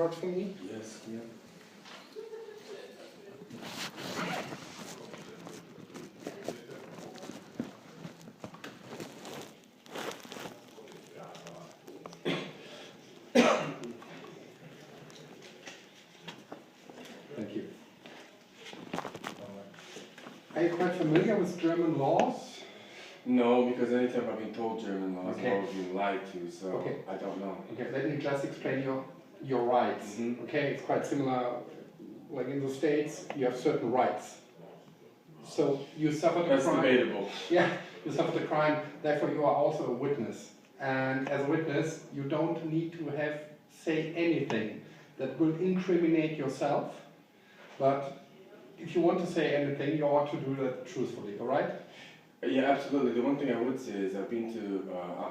out for me? Yes. Yeah. Thank you. Are you quite familiar with German laws? No, because anytime I've been told German laws, Okay. I've always been lied to, so Okay. I don't know. Okay, let me just explain your rights. Mhm. Okay, it's quite similar. Like in the States, you have certain rights. So you suffered a That's crime. debatable. Yeah, you suffered a crime, therefore you are also a witness. And as a witness, you don't need to say anything that will incriminate yourself. But if you want to say anything, you ought to do that truthfully, all right? Yeah, absolutely. The one thing I would say is I've been to,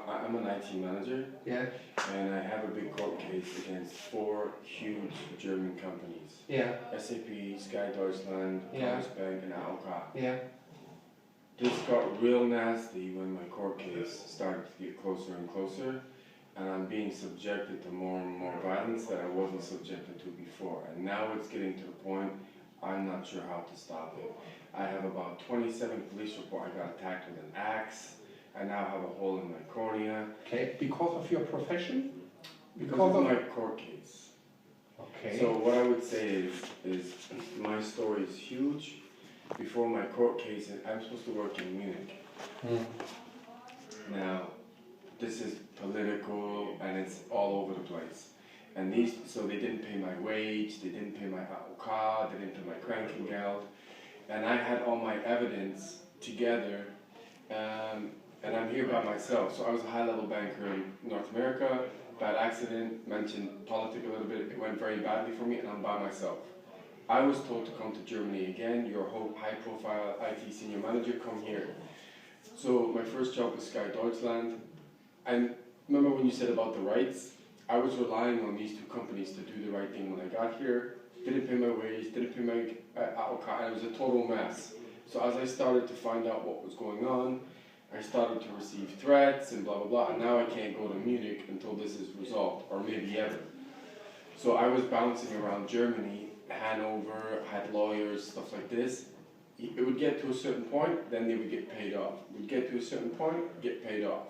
I'm an IT manager, Yeah, and I have a big court case against 4 huge German companies. yeah, SAP, Sky Deutschland, Yeah. Commerzbank, and AOK. yeah. This got real nasty when my court case started to get closer and closer, and I'm being subjected to more and more violence that I wasn't subjected to before. And now it's getting to the point I'm not sure how to stop it. I have about 27 police reports. I got attacked with an axe. I now have a hole in my cornea. Okay, because of your profession? Because of my court case. Okay. So what I would say is my story is huge. Before my court case, I'm supposed to work in Munich. Now, this is political and it's all over the place. And so they didn't pay my wage, they didn't pay my AOK, they didn't pay my Krankengeld. And I had all my evidence together, and I'm here by myself. So I was a high-level banker in North America, bad accident, mentioned politics a little bit, it went very badly for me, and I'm by myself. I was told to come to Germany again, you're a high-profile IT senior manager, come here. So my first job was Sky Deutschland, and remember when you said about the rights? I was relying on these 2 companies to do the right thing when I got here. Didn't pay my wage, didn't pay my AOK, and it was a total mess. So as I started to find out what was going on, I started to receive threats and blah blah blah, and now I can't go to Munich until this is resolved, or maybe ever. So I was bouncing around Germany, Hanover, had lawyers, stuff like this. It would get to a certain point, then they would get paid off. It would get to a certain point, get paid off.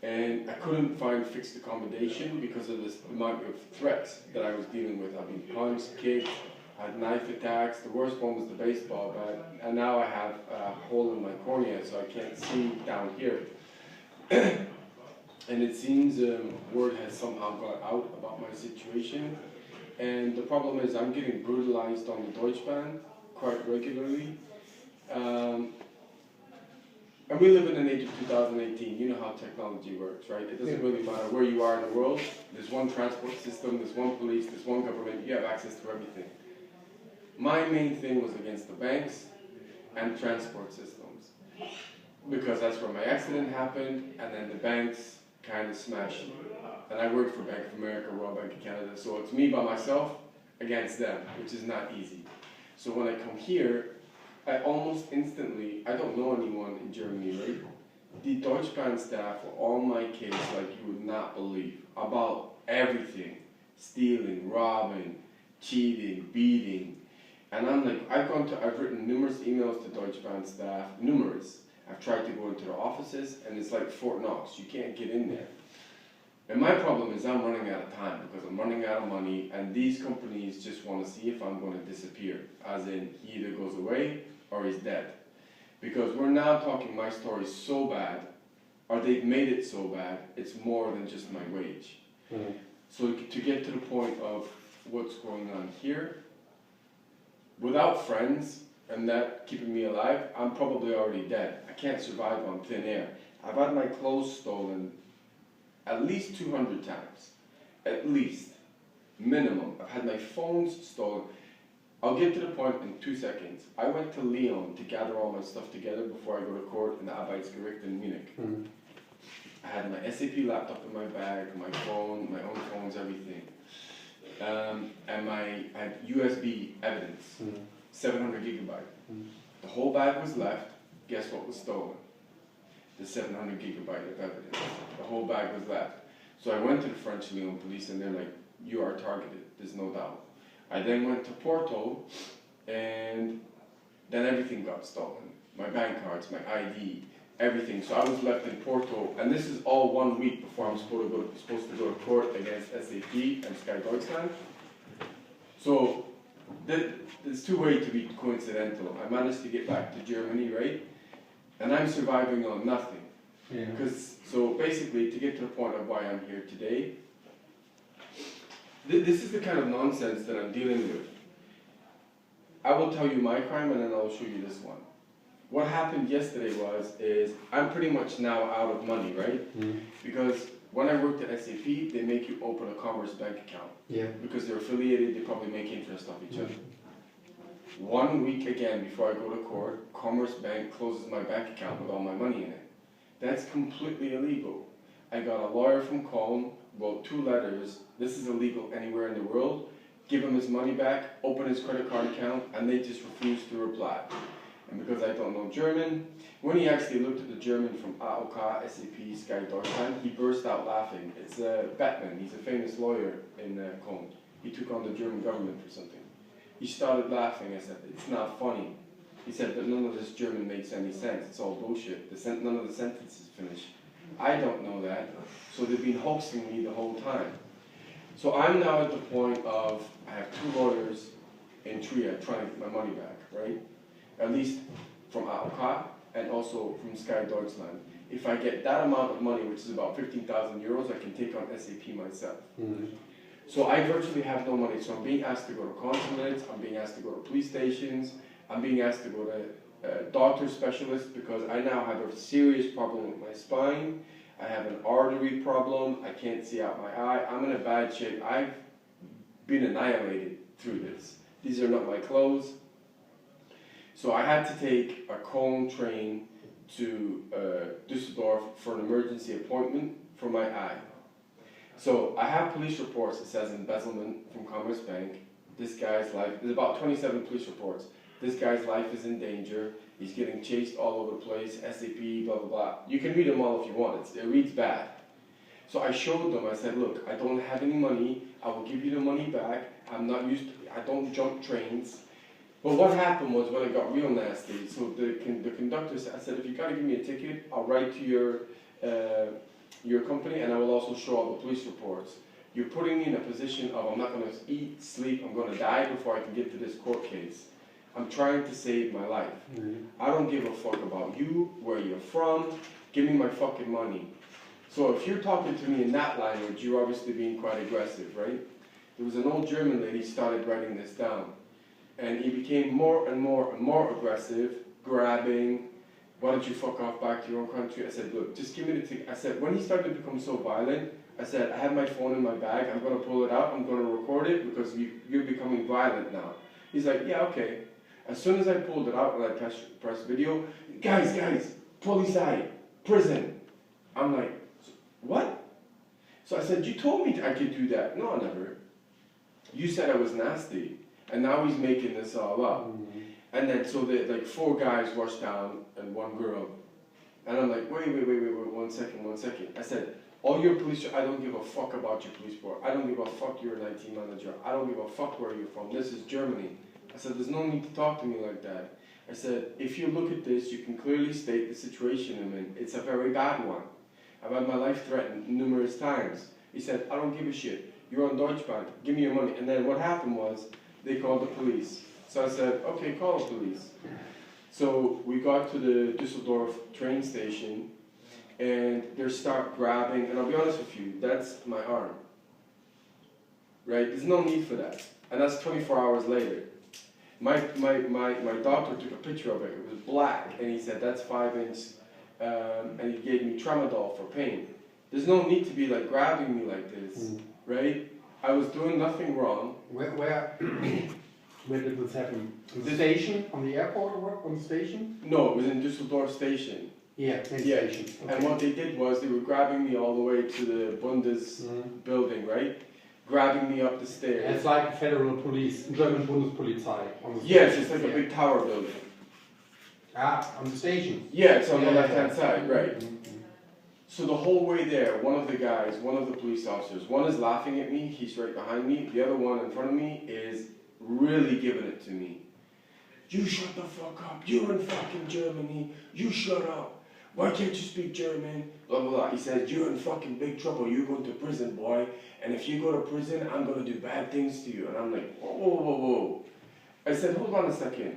And I couldn't find fixed accommodation because of this amount of threats that I was dealing with. I've been punched, kicked, had knife attacks. The worst one was the baseball bat. And now I have a hole in my cornea, so I can't see down here. And it seems word has somehow got out about my situation. And the problem is I'm getting brutalized on the Deutschbahn quite regularly. And we live in an age of 2018, you know how technology works, right? It doesn't really matter where you are in the world. There's one transport system, there's one police, there's one government, you have access to everything. My main thing was against the banks and transport systems. Because that's where my accident happened, and then the banks kind of smashed me. And I worked for Bank of America, Royal Bank of Canada, so it's me by myself against them, which is not easy. So when I come here, I almost instantly, I don't know anyone in Germany, right? The Deutschbahn staff were on my case like you would not believe, about everything. Stealing, robbing, cheating, beating. And I'm like, I've written numerous emails to Deutschbahn staff, numerous. I've tried to go into their offices, and it's like Fort Knox, you can't get in there. And my problem is I'm running out of time because I'm running out of money, and these companies just want to see if I'm going to disappear, as in he either goes away or he's dead. Because we're now talking my story so bad, or they've made it so bad, it's more than just my wage. Mm-hmm. So to get to the point of what's going on here, without friends and that keeping me alive, I'm probably already dead. I can't survive on thin air. I've had my clothes stolen at least 200 times. At least. Minimum. I've had my phones stolen. I'll get to the point in 2 seconds. I went to Lyon to gather all my stuff together before I go to court in the Arbeitsgericht in Munich. Mm-hmm. I had my SAP laptop in my bag, my phone, my own phones, everything. And I had USB evidence, 700 gigabyte. The whole bag was left. Guess what was stolen? The 700 gigabyte of evidence. The whole bag was left. So I went to the French Koln Police, and they're like, you are targeted, there's no doubt. I then went to Porto, and then everything got stolen. My bank cards, my ID, everything. So I was left in Porto, and this is all 1 week before I'm supposed to go to court against SAP and Sky Deutschland. So there's two ways to be coincidental. I managed to get back to Germany, right? And I'm surviving on nothing. Yeah. So basically, to get to the point of why I'm here today, this is the kind of nonsense that I'm dealing with. I will tell you my crime, and then I'll show you this one. What happened yesterday is I'm pretty much now out of money, right? Mm. Because when I worked at SAP, they make you open a Commerce bank account. Yeah. Because they're affiliated, they probably make interest off each other. 1 week again before I go to court, Commerce Bank closes my bank account with all my money in it. That's completely illegal. I got a lawyer from Koln, wrote 2 letters. This is illegal anywhere in the world. Give him his money back, open his credit card account, and they just refused to reply. And because I don't know German, when he actually looked at the German from AOK, SAP, Sky Deutschland, he burst out laughing. It's Batman, he's a famous lawyer in Koln. He took on the German government for something. He started laughing. I said, it's not funny. He said that none of this German makes any sense. It's all bullshit. None of the sentences finished. I don't know that. So they've been hoaxing me the whole time. So I'm now at the point of, I have 2 lawyers in Trier trying to get my money back, right? At least from AOK and also from Sky Deutschland. If I get that amount of money, which is about 15,000 euros, I can take on SAP myself. Mm-hmm. So I virtually have no money. So I'm being asked to go to consulates, I'm being asked to go to police stations, I'm being asked to go to doctor specialists because I now have a serious problem with my spine. I have an artery problem, I can't see out my eye, I'm in a bad shape. I've been annihilated through this. These are not my clothes. So I had to take a Koln train to Düsseldorf for an emergency appointment for my eye. So I have police reports that says embezzlement from Commerce Bank. This guy's life, there's about 27 police reports. This guy's life is in danger. He's getting chased all over the place, SAP, blah, blah, blah. You can read them all if you want. It reads bad. So I showed them, I said, look, I don't have any money. I will give you the money back. I'm not used to, I don't jump trains. But what happened was when it got real nasty, so the conductor said, I said, if you got to give me a ticket, I'll write to your company and I will also show all the police reports. You're putting me in a position of I'm not going to eat, sleep, I'm going to die before I can get to this court case. I'm trying to save my life. Mm-hmm. I don't give a fuck about you, where you're from, give me my fucking money. So if you're talking to me in that language, you're obviously being quite aggressive, right? There was an old German lady started writing this down. And he became more and more and more aggressive, grabbing, why don't you fuck off back to your own country? I said, look, just give me the ticket. I said, when he started to become so violent, I said, I have my phone in my bag, I'm going to pull it out, I'm going to record it because you're becoming violent now. He's like, yeah, okay. As soon as I pulled it out and I pressed video, guys, police, prison. I'm like, what? So I said, you told me I could do that. No, never. You said I was nasty. And now he's making this all up. Mm-hmm. And then so like 4 guys rushed down and 1 girl. And I'm like, wait, 1 second. I said, all your police, I don't give a fuck about your police force. I don't give a fuck you're an IT manager. I don't give a fuck where you're from. This is Germany. I said, there's no need to talk to me like that. I said, if you look at this, you can clearly state the situation I'm in. It's a very bad one. I've had my life threatened numerous times. He said, I don't give a shit. You're on Deutsche Bank. Give me your money. And then what happened was, they called the police. So I said, okay, call the police. So we got to the Düsseldorf train station, and they start grabbing, and I'll be honest with you, that's my arm. Right? There's no need for that. And that's 24 hours later. My doctor took a picture of it. It was black, and he said, that's 5-inch, and he gave me tramadol for pain. There's no need to be like grabbing me like this, right? I was doing nothing wrong. Where did this happen? On the station? On the airport or on the station? No, it was in Düsseldorf station. Yeah, station. Okay. And what they did was they were grabbing me all the way to the Bundes building, right? Grabbing me up the stairs. And it's like federal police, German Bundespolizei. Yes, it's like a big tower building. Ah, on the station? Yeah, it's on the left-hand side, right. So the whole way there, one of the guys, one of the police officers, one is laughing at me, he's right behind me, the other one in front of me is really giving it to me. You shut the fuck up, you're in fucking Germany, you shut up, why can't you speak German, blah blah blah. He says, you're in fucking big trouble, you're going to prison, boy, and if you go to prison, I'm going to do bad things to you. And I'm like, whoa, whoa, whoa, whoa. I said, hold on a second.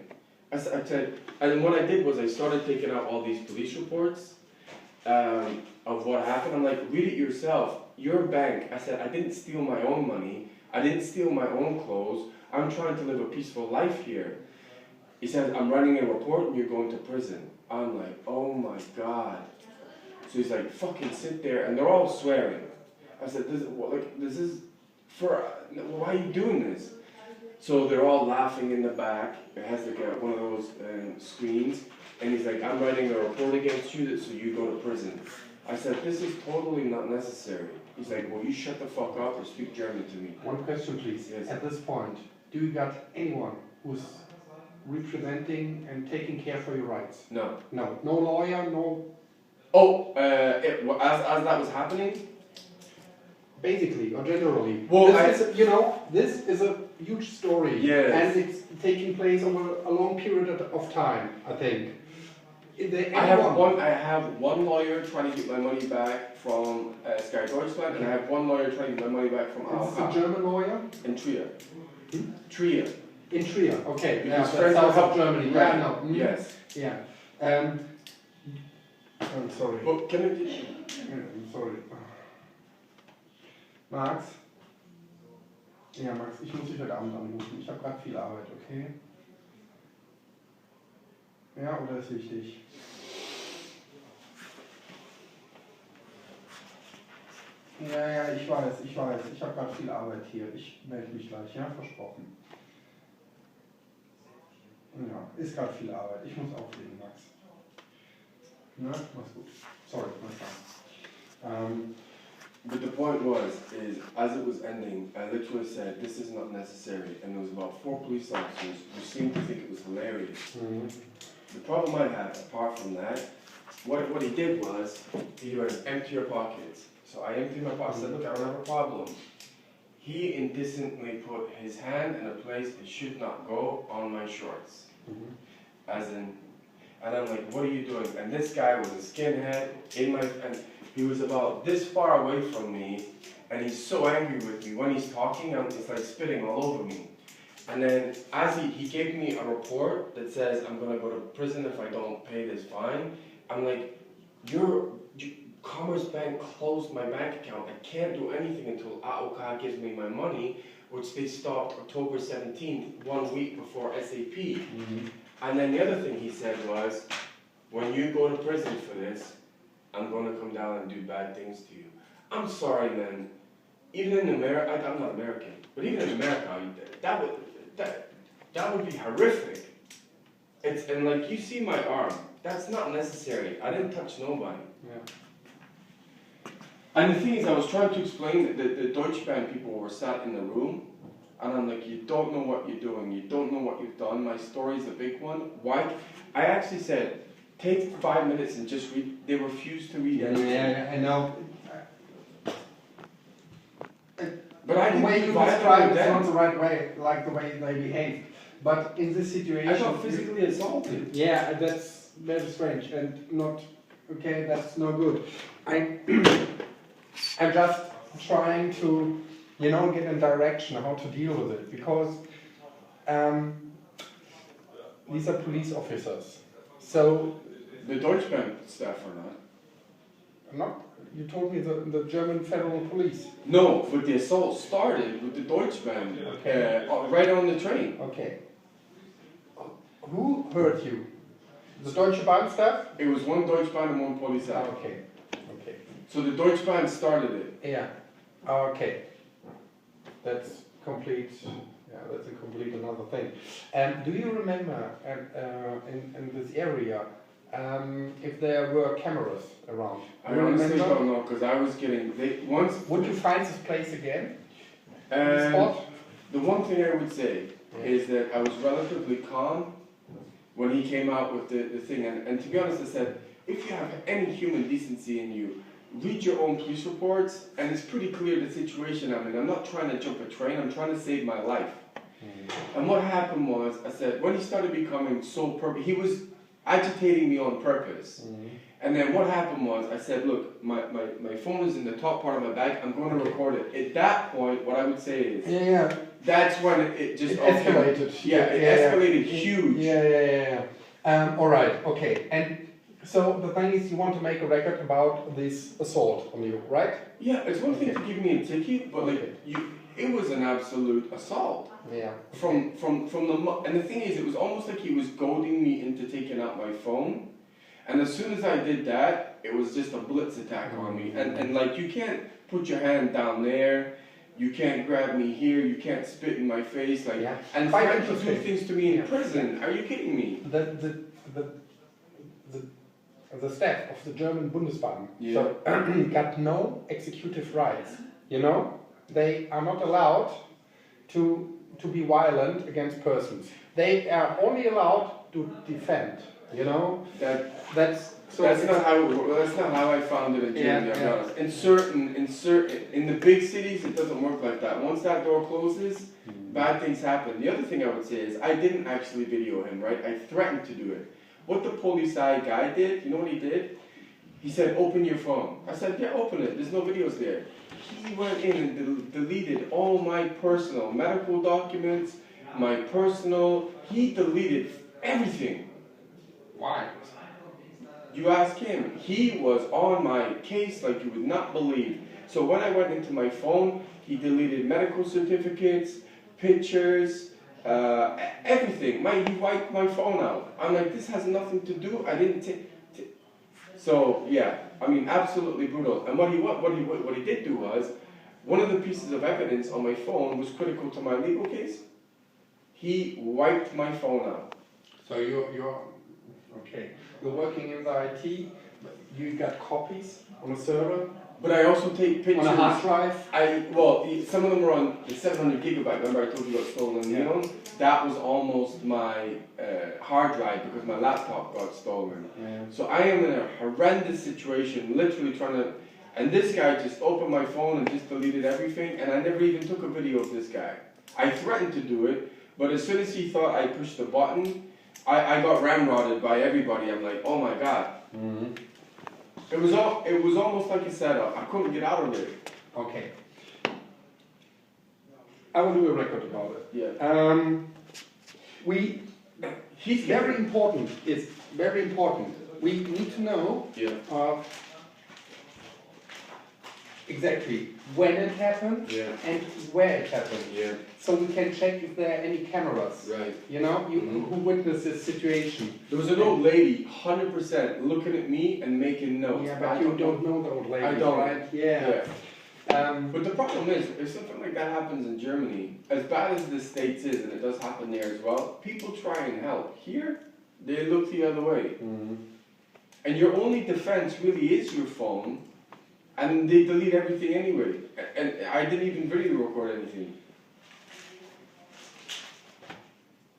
I said, and what I did was I started taking out all these police reports of what happened. I'm like, read it yourself. Your bank. I said, I didn't steal my own money. I didn't steal my own clothes. I'm trying to live a peaceful life here. He said, I'm writing a report and you're going to prison. I'm like, oh my God. So he's like, fucking sit there. And they're all swearing. I said, this is for, why are you doing this? So they're all laughing in the back. It has like one of those screens. And he's like, I'm writing a report against you so you go to prison. I said, this is totally not necessary. He's like, well, you shut the fuck up or speak German to me. One question, please. Yes. At this point, do you got anyone who's representing and taking care for your rights? No. No. No lawyer, no... Oh, as that was happening? Basically, or generally. Well, this is a huge story. Yes. And it's taking place over a long period of time, I think. Is there I have one lawyer trying to get my money back from Sky Deutschland, and I have one lawyer trying to get my money back from Is this a German lawyer? In Trier. Hmm? Trier. In Trier, okay. Because yeah, south have of Germany. Right. Yeah, no. Mm. Yes. Yeah. I'm sorry. But can it... I'm sorry. Max? Ja, Max, ich muss dich heute Abend anrufen. Ich habe gerade viel Arbeit, okay? Ja, oder ist wichtig? Ja, ich weiß. Ich habe gerade viel Arbeit hier. Ich melde mich gleich, ja? Versprochen. Ja, ist gerade viel Arbeit. Ich muss auflegen, Max. Na, mach's gut. Sorry, my son. But the point is, as it was ending, I literally said, this is not necessary. And there was about 4 police officers who seemed to think it was hilarious. Mm-hmm. The problem I had, apart from that, what he did was, he went, empty your pockets. So I emptied my pockets, I said, look, I don't have a problem. He indecently put his hand in a place it should not go on my shorts. Mm-hmm. As in, and I'm like, what are you doing? And this guy was a skinhead, and he was about this far away from me, and he's so angry with me. When he's talking, it's like spitting all over me. And then as he gave me a report that says I'm gonna go to prison if I don't pay this fine. I'm like, Commerce Bank closed my bank account. I can't do anything until AOK gives me my money, which they stopped October 17th, 1 week before SAP. Mm-hmm. And then the other thing he said was, when you go to prison for this, I'm going to come down and do bad things to you. I'm sorry, man. Even in America, I'm not American, but even in America, that would be horrific. And like, you see my arm. That's not necessary. I didn't touch nobody. Yeah. And the thing is, I was trying to explain that the Deutsche Bank people were sat in the room, and I'm like, you don't know what you're doing. You don't know what you've done. My story's a big one. Why? I actually said, take 5 minutes and just read. They refused to read anything. Yeah, I know. But I The way you didn't describe it's not the right way, like the way they behave. But in this situation, I got physically assaulted. Yeah, that's very strange and not okay. That's no good. I'm just trying to, get in direction how to deal with it, because these are police officers. So the Deutsche Bank staff are not. Not. You told me the German Federal Police. No, but the assault started with the Deutsche Bank, Okay. right on the train. Okay. Who hurt you? The Deutsche Bahn staff? It was one Deutsche Bahn and one Police. Okay. Okay. So the Deutsche Bahn started it. Yeah. Okay. That's complete. Yeah, that's a complete another thing. Do you remember in this area if there were cameras around? I honestly don't know, because I was getting once. Would you find this place again? The one thing I would say is that I was relatively calm when he came out with the thing, and to be honest, I said, if you have any human decency in you, read your own police reports, and it's pretty clear the situation I'm in. I'm not trying to jump a train, I'm trying to save my life. And what happened was, I said, when he started becoming so he was agitating me on purpose. And then what happened was, I said, look, my phone is in the top part of my bag, I'm going to record it. At that point, what I would say is, that's when it just escalated. It escalated huge. All right, okay. And so the thing is, you want to make a record about this assault on you, right? Yeah, it's one thing to give me a ticket, but it was an absolute assault. Yeah. From the and the thing is, it was almost like he was goading me into taking out my phone. And as soon as I did that, it was just a blitz attack on me. And like, you can't put your hand down there, you can't grab me here, you can't spit in my face, like, and threaten to do things to me in prison. Are you kidding me? The staff of the German Bundesbahn so, got no executive rights. You know, they are not allowed to be violent against persons. They are only allowed to defend. You know, that's not how I found it in Germany. I'll be honest. In the big cities, it doesn't work like that. Once that door closes, bad things happen. The other thing I would say is, I didn't actually video him, right? I threatened to do it. What the police guy did, you know what he did? He said, open your phone. I said, yeah, open it. There's no videos there. He went in and deleted all my personal medical documents, he deleted everything. Why? You ask him. He was on my case like you would not believe. So when I went into my phone, he deleted medical certificates, pictures, everything. He wiped my phone out. I'm like, this has nothing to do. I didn't take. So yeah, I mean, absolutely brutal. And what he did do was, one of the pieces of evidence on my phone was critical to my legal case. He wiped my phone out. So you're okay. You're working in the IT. You got copies on a server. But I also take pictures. On a hard drive? Some of them are on the 700 gigabyte. Remember I told you about stolen neons? That was almost my hard drive because my laptop got stolen. Yeah. So I am in a horrendous situation, literally trying to. And this guy just opened my phone and just deleted everything, and I never even took a video of this guy. I threatened to do it, but as soon as he thought I pushed the button, I got ramrodded by everybody. I'm like, oh my god. Mm-hmm. It was almost like a setup. I couldn't get out of it. Okay. I will do a record about it. Yeah. He's very important. It's very important. We need to know exactly when it happened and where it happened. Yeah. So we can check if there are any cameras. Right. You know, who witnessed this situation. There was an old lady, 100%, looking at me and making notes. Yeah, but you don't know the old lady, I don't. right? Yeah. But the problem is, if something like that happens in Germany, as bad as the States is, and it does happen there as well, people try and help. Here, they look the other way. Mm-hmm. And your only defense really is your phone, and they delete everything anyway. And I didn't even video record anything.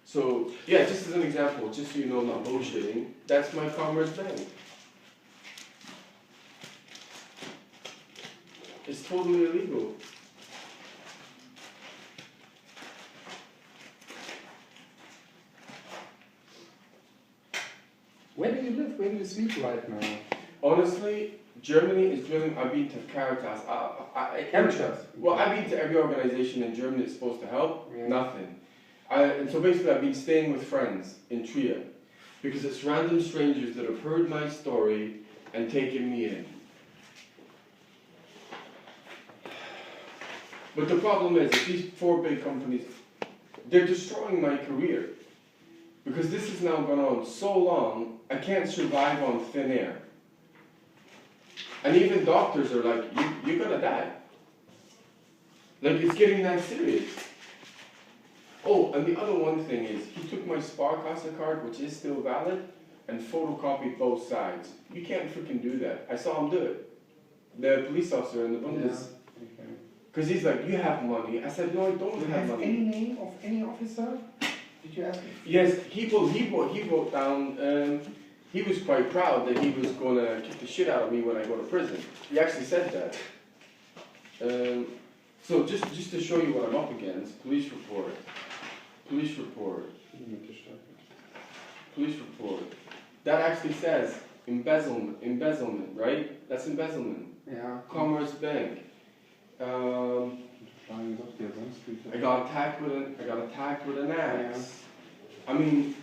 So, yeah, just as an example, just so you know I'm not bullshitting, that's my Commerce Bank. It's totally illegal. Where do you live? Where do you sleep right now? Honestly, Germany is drilling. I've been to Caritas. Caritas? Well, I've been to every organization in Germany that's supposed to help. Yeah. Nothing. And so basically I've been staying with friends in Trier because it's random strangers that have heard my story and taken me in. But the problem is that these 4 big companies, they're destroying my career. Because this has now gone on so long, I can't survive on thin air. And even doctors are like, you're gonna die. Like, it's getting that serious. Oh, and the other one thing is, he took my Sparkasse card, which is still valid, and photocopied both sides. You can't freaking do that. I saw him do it. The police officer in the Bundes. Because he's like, you have money. I said, no, I don't have money. Any name of any officer? Did you ask me? Yes, he wrote down he was quite proud that he was going to kick the shit out of me when I go to prison. He actually said that. So just to show you what I'm up against, police report. Police report. Police report. That actually says embezzlement, right? That's embezzlement. Yeah. Commerce Bank. I got attacked with an axe. I mean,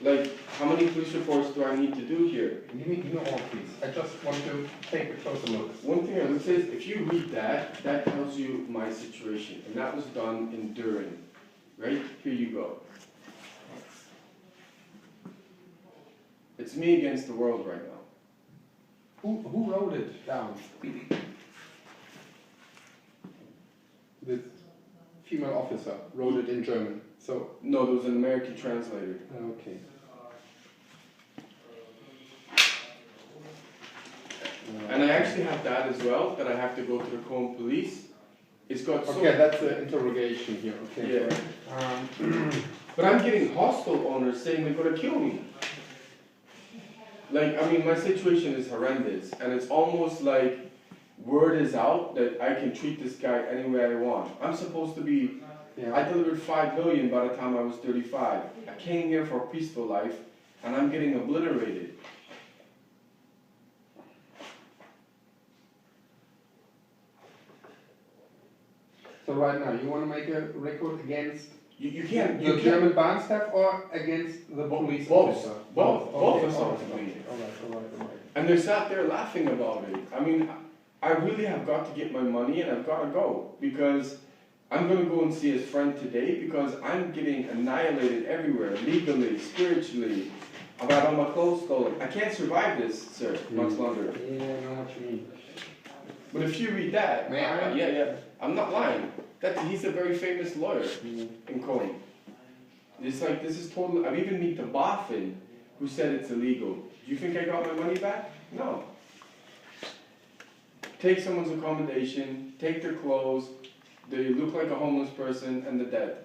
like, how many police reports do I need to do here? You need all, please. I just want to take a closer look. One thing I would say is, if you read that, that tells you my situation, and that was done in Durin, right? Here you go. It's me against the world right now. Who wrote it down? This female officer wrote it in German. So no, there was an American translator. Okay. And I actually have that as well, that I have to go to the Koln Police. It's got so okay, that's the interrogation here. Okay. Yeah. But I'm getting hostile owners saying they're going to kill me. Like, I mean, my situation is horrendous, and it's almost like word is out that I can treat this guy any way I want. I'm supposed to be, I delivered 5 billion by the time I was 35. I came here for a peaceful life, and I'm getting obliterated. So right now, you want to make a record against you can't, the German Bahn staff or against the police officer? Both Okay, are all something. right. And they sat there laughing about it. I mean, I really have got to get my money and I've got to go, because I'm going to go and see his friend today, because I'm getting annihilated everywhere, legally, spiritually. I've had all my clothes stolen. I can't survive this, sir, much longer. Yeah, I know what you mean. But if you read that, yeah, I'm not lying. He's a very famous lawyer in Koln. It's like, this is total. I've even met the BaFin who said it's illegal. Do you think I got my money back? No. Take someone's accommodation, take their clothes, they look like a homeless person, and they're dead.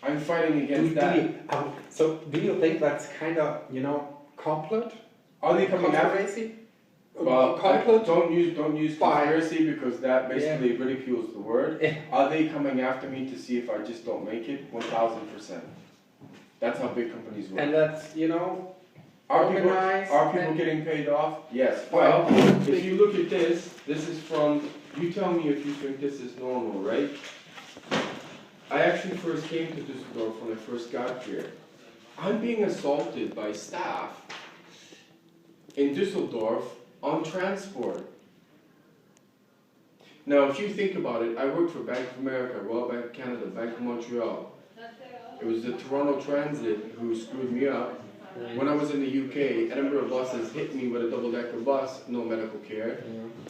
I'm fighting against that. So do you think that's kind of, complete? Are they coming after? Conspiracy? Well, don't use conspiracy, because that basically Yeah. ridicules the word. Are they coming after me to see if I just don't make it? 1000%. That's how big companies work. And that's, Are organized people and- getting paid off? Yes. Well, if you look at this is from, you tell me if you think this is normal, right? I actually first came to Düsseldorf when I first got here. I'm being assaulted by staff in Düsseldorf on transport. Now, if you think about it, I worked for Bank of America, Royal Bank of Canada, Bank of Montreal. It was the Toronto Transit who screwed me up. When I was in the UK, Edinburgh buses hit me with a double-decker bus, no medical care.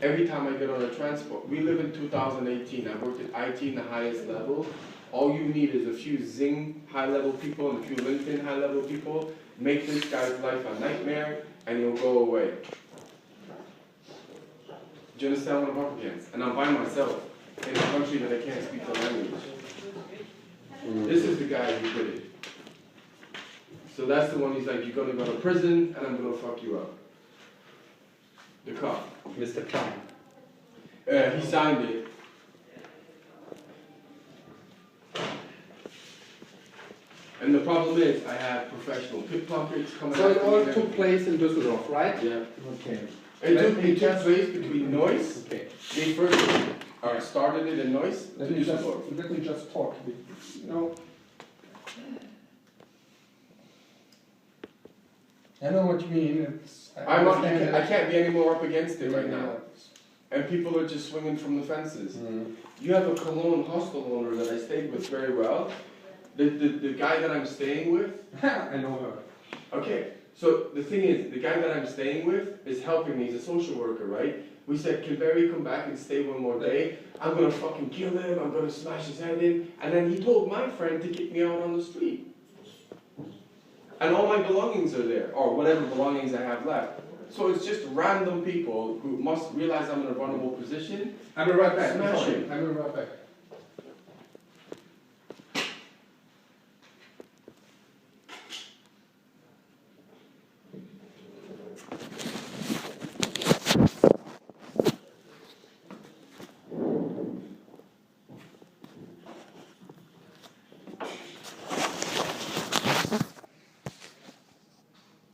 Every time I get on a transport, we live in 2018, I worked at IT in the highest level. All you need is a few Zing high-level people and a few LinkedIn high-level people. Make this guy's life a nightmare, and he'll go away. Do you understand what I'm up against? And I'm by myself in a country that I can't speak the language. This is the guy who did it. So that's the one, he's like, you're gonna go to prison and I'm gonna fuck you up. The cop. Mr. Klein. He signed it. And the problem is, I have professional pickpockets coming So it after all me. took place in Düsseldorf, right? Yeah. Okay. It took place between Neuss. Okay. They first started it in Neuss to Düsseldorf. Let me just talk. I know what you mean. I can't be any more up against it right now. And people are just swinging from the fences. You have a Cologne hostel owner that I stayed with very well. The guy that I'm staying with. I know her. Okay, so the thing is, the guy that I'm staying with is helping me. He's a social worker, right? We said, can Barry come back and stay one more day? I'm gonna fucking kill him. I'm gonna smash his head in. And then he told my friend to kick me out on the street. And all my belongings are there, or whatever belongings I have left. So it's just random people who must realize I'm in a vulnerable position. I will right back. Smash it. I will right back.